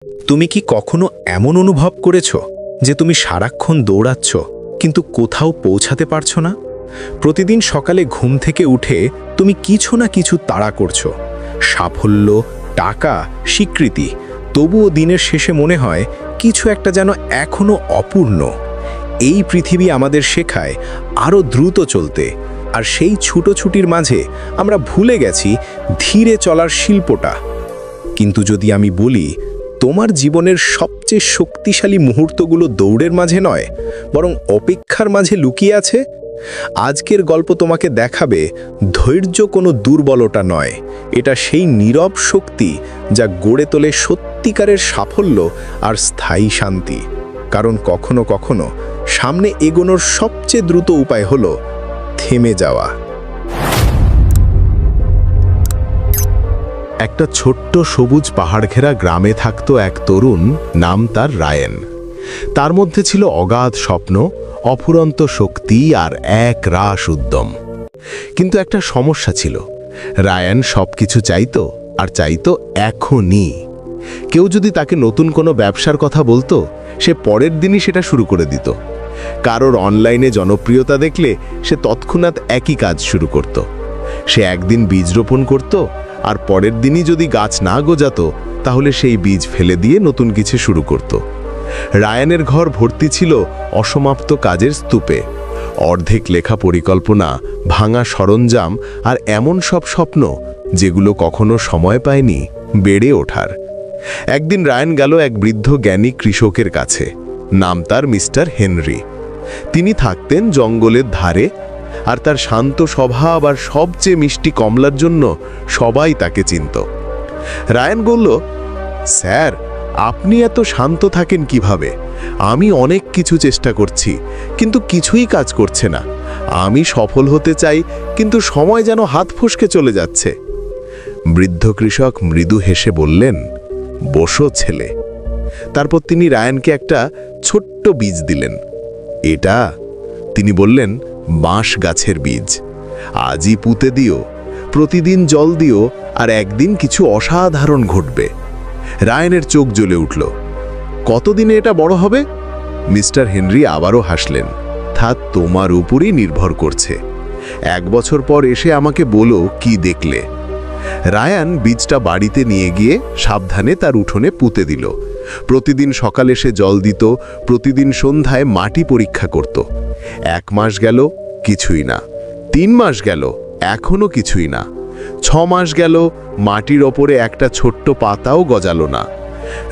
তুমি কি কখনো এমন অনুভব করেছ যে তুমি সারাক্ষণ দৌড়াচ্ছ কিন্তু কোথাও পৌঁছাতে পারছো না? প্রতিদিন সকালে ঘুম থেকে উঠে তুমি কিছু না কিছু তাড়া করছো, সাফল্য, টাকা, স্বীকৃতি, তবুও দিনের শেষে মনে হয় কিছু একটা যেন এখনো অপূর্ণ। এই পৃথিবী আমাদের শেখায় আরও দ্রুত চলতে, আর সেই ছুটোছুটির মাঝে আমরা ভুলে গেছি ধীরে চলার শিল্পটা। কিন্তু যদি আমি বলি তোমার জীবনের সবচেয়ে শক্তিশালী মুহূর্তগুলো দৌড়ের মাঝে নয়, বরং অপেক্ষার মাঝে লুকিয়ে আছে, আজকের গল্প তোমাকে দেখাবে ধৈর্য কোনো দুর্বলতা নয়, এটা সেই নীরব শক্তি যা গড়ে তোলে সত্যিকারের সাফল্য আর স্থায়ী শান্তি। কারণ কখনো কখনো সামনে এগোনোর সবচেয়ে দ্রুত উপায় হলো থেমে যাওয়া। একটা ছোট্ট সবুজ পাহাড় ঘেরা গ্রামে থাকত এক তরুণ, নাম তার রায়েন। তার মধ্যে ছিল অগাধ স্বপ্ন, অফুরন্ত শক্তি আর এক রাস উদ্যম। কিন্তু একটা সমস্যা ছিল, রায়ান সবকিছু চাইতো, আর চাইতো এখনই। কেউ যদি তাকে নতুন কোনো ব্যবসার কথা বলতো, সে পরের দিনই সেটা শুরু করে দিত। কারোর অনলাইনে জনপ্রিয়তা দেখলে সে তৎক্ষণাৎ একই কাজ শুরু করত। সে একদিন বীজ রোপণ করত, আর পরের দিনই যদি গাছ না গজাতো, তাহলে সেই বীজ ফেলে দিয়ে নতুন কিছু শুরু করত। রায়ানের ঘর ভর্তি ছিল অসমাপ্ত কাজের স্তূপে, অর্ধেক লেখা পরিকল্পনা, ভাঙা সরঞ্জাম আর এমন সব স্বপ্ন যেগুলো কখনো সময় পায়নি বেড়ে ওঠার। একদিন রায়ান গেল এক বৃদ্ধ জ্ঞানী কৃষকের কাছে। নাম তার মিস্টার হেনরি। তিনি থাকতেন জঙ্গলের ধারে, আর তার শান্ত স্বভাব আর সবচেয়ে মিষ্টি কমলার জন্য সবাই তাকে চিনত। রায়ান বলল, স্যার, আপনি এত শান্ত থাকেন কিভাবে? আমি অনেক কিছু চেষ্টা করছি, কিন্তু কিছুই কাজ করছে না। আমি সফল হতে চাই, কিন্তু সময় যেন হাত ফসকে চলে যাচ্ছে। বৃদ্ধ কৃষক মৃদু হেসে বললেন, বসো ছেলে। তারপর তিনি রায়ানকে একটা ছোট্ট বীজ দিলেন। এটা, তিনি বললেন, বাঁশ গাছের বীজ। আজই পুঁতে দিও, প্রতিদিন জল দিও, আর একদিন কিছু অসাধারণ ঘটবে। রায়ানের চোখ জ্বলে উঠল। কতদিনে এটা বড় হবে? মিস্টার হেনরি আবারও হাসলেন। তা তোমার উপরই নির্ভর করছে। 1 বছর পর এসে আমাকে বলো কি দেখলে। রায়ান বীজটা বাড়িতে নিয়ে গিয়ে সাবধানে তার উঠোনে পুঁতে দিল। প্রতিদিন সকালে সে জল দিত, প্রতিদিন সন্ধ্যায় মাটি পরীক্ষা করত। 1 মাস গেল, কিছুই না। 3 মাস গেল, এখনো কিছুই না। 6 মাস গেল, মাটির ওপরে একটা ছোট্ট পাতাও গজালো না।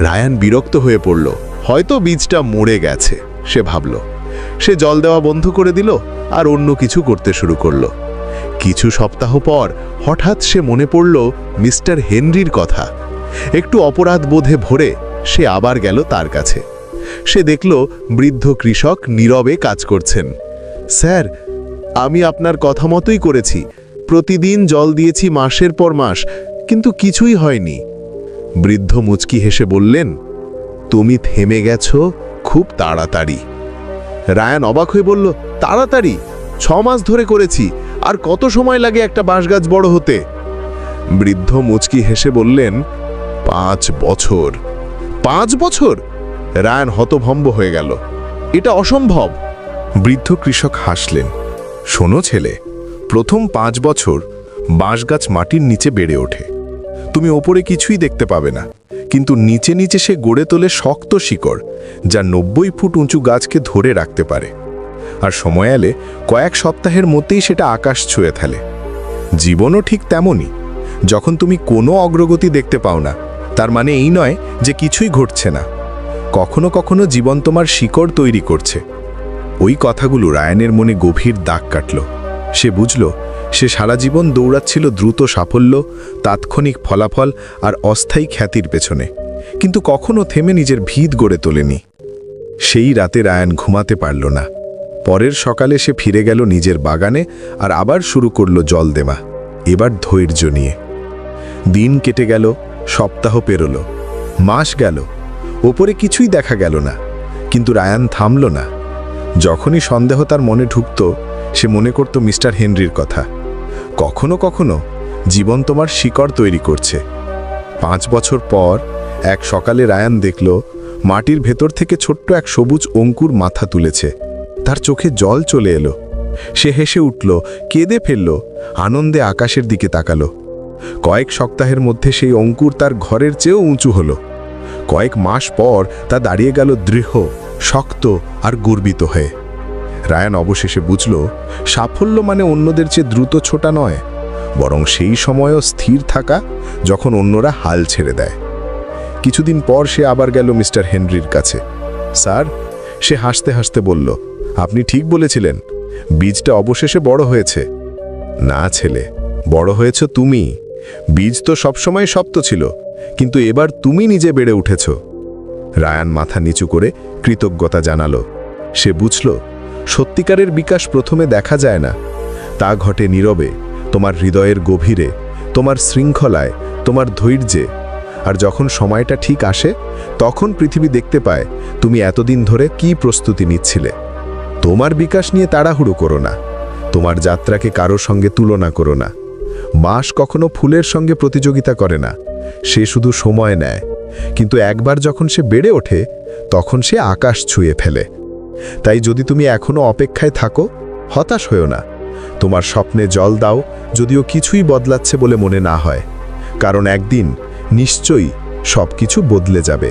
রায়ান বিরক্ত হয়ে পড়ল। হয়তো বীজটা মরে গেছে, সে ভাবল। সে জল দেওয়া বন্ধ করে দিল আর অন্য কিছু করতে শুরু করলো। কিছু সপ্তাহ পর হঠাৎ সে মনে পড়ল মিস্টার হেনরির কথা। একটু অপরাধ বোধে ভরে সে আবার গেল তার কাছে। সে দেখল বৃদ্ধ কৃষক নীরবে কাজ করছেন। স্যার, আমি আপনার কথা মতোই করেছি। প্রতিদিন জল দিয়েছি মাসের পর মাস, কিন্তু কিছুই হয়নি। বৃদ্ধ মুচকি হেসে বললেন, তুমি থেমে গেছো খুব তাড়াতাড়ি। রায়ান অবাক হয়ে বলল, তাড়াতাড়ি? 6 মাস ধরে করেছি, আর কত সময় লাগে একটা বাঁশগাছ বড় হতে? বৃদ্ধ মুচকি হেসে বললেন, 5 বছর। 5 বছর? রায়ান হতভম্ব হয়ে গেল। এটা অসম্ভব। বৃদ্ধ কৃষক হাসলেন। শোনো ছেলে, প্রথম 5 বছর বাঁশগাছ মাটির নিচে বেড়ে ওঠে। তুমি ওপরে কিছুই দেখতে পাবে না, কিন্তু নিচে নিচে সে গড়ে তোলে শক্ত শিকড়, যা 90 ফুট উঁচু গাছকে ধরে রাখতে পারে। আর সময় এলে কয়েক সপ্তাহের মধ্যেই সেটা আকাশ ছুঁয়ে ফেলে। জীবনও ঠিক তেমনই। যখন তুমি কোনো অগ্রগতি দেখতে পাও না, তার মানে এই নয় যে কিছুই ঘটছে না। কখনো কখনো জীবন তোমার শিকড় তৈরি করছে। ওই কথাগুলো রায়ানের মনে গভীর দাগ কাটল। সে বুঝল সে সারা জীবন দৌড়াচ্ছিল দ্রুত সাফল্য, তাৎক্ষণিক ফলাফল আর অস্থায়ী খ্যাতির পেছনে, কিন্তু কখনো থেমে নিজের ভিত গড়ে তোলেনি। সেই রাতে রায়ান ঘুমাতে পারল না। পরের সকালে সে ফিরে গেল নিজের বাগানে আর আবার শুরু করল জল দেওয়া, এবার ধৈর্য নিয়ে। দিন কেটে গেল, সপ্তাহ পেরোল, মাস গেল, ওপরে কিছুই দেখা গেল না, কিন্তু রায়ান থামল না। যখনই সন্দেহ তার মনে ঢুকত, সে মনে করত মিস্টার হেনরির কথা। কখনো কখনো জীবন তোমার শিকড় তৈরি করছে। 5 বছর পর এক সকালে রায়ান দেখল মাটির ভেতর থেকে ছোট্ট এক সবুজ অঙ্কুর মাথা তুলেছে। তার চোখে জল চলে এলো। সে হেসে উঠল, কেঁদে ফেলল, আনন্দে আকাশের দিকে তাকালো। কয়েক সপ্তাহের মধ্যে সেই অঙ্কুর তার ঘরের চেয়েও উঁচু হলো। কয়েক মাস পর তা দাঁড়িয়ে গেল দৃঢ়, শক্ত আর গর্বিত হয়ে। রায়ান অবশেষে বুঝল, সাফল্য মানে অন্যদের চেয়ে দ্রুত ছোটা নয়, বরং সেই সময়ও স্থির থাকা যখন অন্যরা হাল ছেড়ে দেয়। কিছুদিন পর সে আবার গেল মিস্টার হেনরির কাছে। স্যার, সে হাসতে হাসতে বলল, আপনি ঠিক বলেছিলেন, বীজটা অবশেষে বড় হয়েছে। না ছেলে, বড় হয়েছ তুমি। বীজ তো সবসময় শক্ত ছিল, কিন্তু এবার তুমি নিজে বেড়ে উঠেছ। রায়ান মাথা নিচু করে কৃতজ্ঞতা জানালো। সে বুঝল, সত্যিকারের বিকাশ প্রথমে দেখা যায় না, তা ঘটে নীরবে, তোমার হৃদয়ের গভীরে, তোমার শৃঙ্খলায়, তোমার ধৈর্যে। আর যখন সময়টা ঠিক আসে, তখন পৃথিবী দেখতে পায় তুমি এতদিন ধরে কি প্রস্তুতি নিচ্ছিলে। তোমার বিকাশ নিয়ে তাড়াহুড়ো করো না, তোমার যাত্রাকে কারো সঙ্গে তুলনা করো না। বাঁশ কখনো ফুলের সঙ্গে প্রতিযোগিতা করে না, সে শুধু সময় নেয়। কিন্তু একবার যখন সে বেড়ে ওঠে, তখন সে আকাশ ছুঁয়ে ফেলে। তাই যদি তুমি এখনো অপেক্ষায় থাকো, হতাশ হয়ো না। তোমার স্বপ্নে জল দাও, যদিও কিছুই বদলাচ্ছে বলে মনে না হয়, কারণ একদিন নিশ্চয়ই সবকিছু বদলে যাবে।